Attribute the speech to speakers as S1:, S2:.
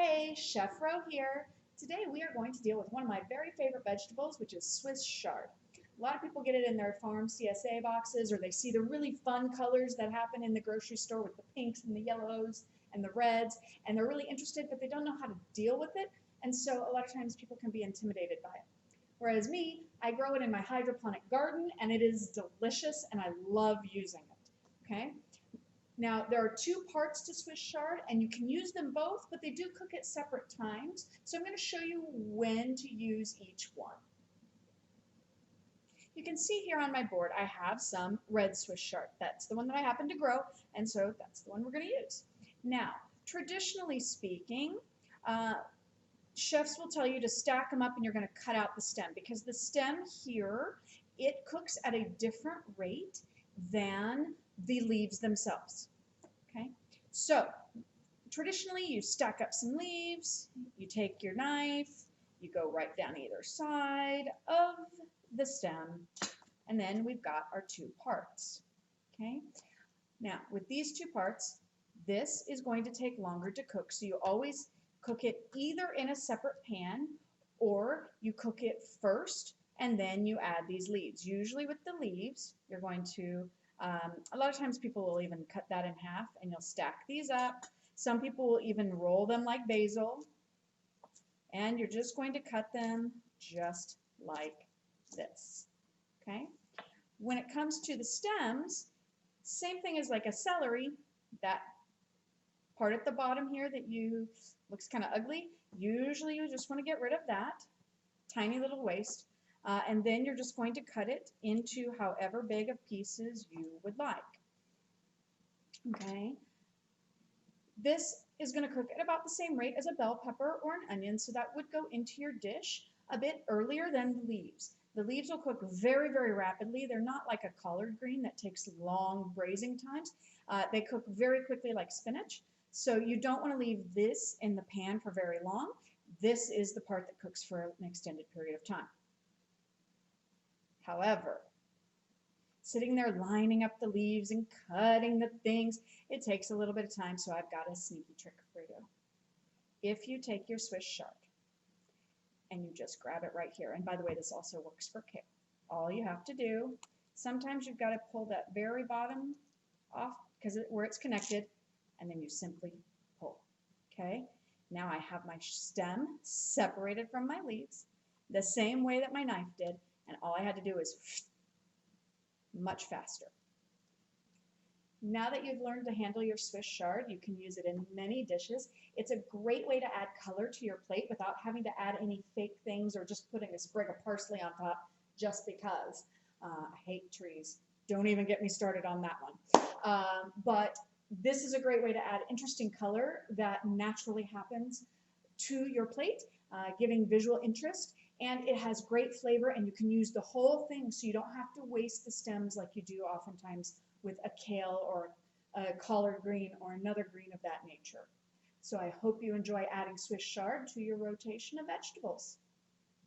S1: Hey, Chef Ro here. Today we are going to deal with one of my very favorite vegetables, which is Swiss chard. A lot of people get it in their farm CSA boxes, or they see the really fun colors that happen in the grocery store with the pinks and the yellows and the reds, and they're really interested, but they don't know how to deal with it, and so a lot of times people can be intimidated by it. Whereas me, I grow it in my hydroponic garden, and it is delicious, and I love using it, okay? Now, there are two parts to Swiss chard, and you can use them both, but they do cook at separate times. So I'm going to show you when to use each one. You can see here on my board, I have some red Swiss chard. That's the one that I happen to grow, and so that's the one we're going to use. Now, traditionally speaking, chefs will tell you to stack them up and you're going to cut out the stem because the stem here, it cooks at a different rate than the leaves themselves. Okay, so traditionally you stack up some leaves, you take your knife, you go right down either side of the stem, and then we've got our two parts. Okay, now with these two parts, this is going to take longer to cook, so you always cook it either in a separate pan or you cook it first and then you add these leaves. Usually with the leaves, you're going to a lot of times people will even cut that in half and you'll stack these up. Some people will even roll them like basil, and you're just going to cut them just like this. Okay? When it comes to the stems, same thing as like a celery, that part at the bottom here that looks kind of ugly, usually you just want to get rid of that tiny little waste. And then you're just going to cut it into however big of pieces you would like. Okay. This is going to cook at about the same rate as a bell pepper or an onion, so that would go into your dish a bit earlier than the leaves. The leaves will cook very, very rapidly. They're not like a collard green that takes long braising times. They cook very quickly like spinach, so you don't want to leave this in the pan for very long. This is the part that cooks for an extended period of time. However, sitting there lining up the leaves and cutting the things, it takes a little bit of time, so I've got a sneaky trick for you. If you take your Swiss chard and you just grab it right here, and by the way, this also works for kale. All you have to do, sometimes you've got to pull that very bottom off because where it's connected, and then you simply pull. Okay? Now I have my stem separated from my leaves the same way that my knife did, and all I had to do is much faster. Now that you've learned to handle your Swiss chard, you can use it in many dishes. It's a great way to add color to your plate without having to add any fake things or just putting a sprig of parsley on top just because. I hate trees. Don't even get me started on that one. But this is a great way to add interesting color that naturally happens to your plate, giving visual interest. And it has great flavor, and you can use the whole thing so you don't have to waste the stems like you do oftentimes with a kale or a collard green or another green of that nature. So I hope you enjoy adding Swiss chard to your rotation of vegetables.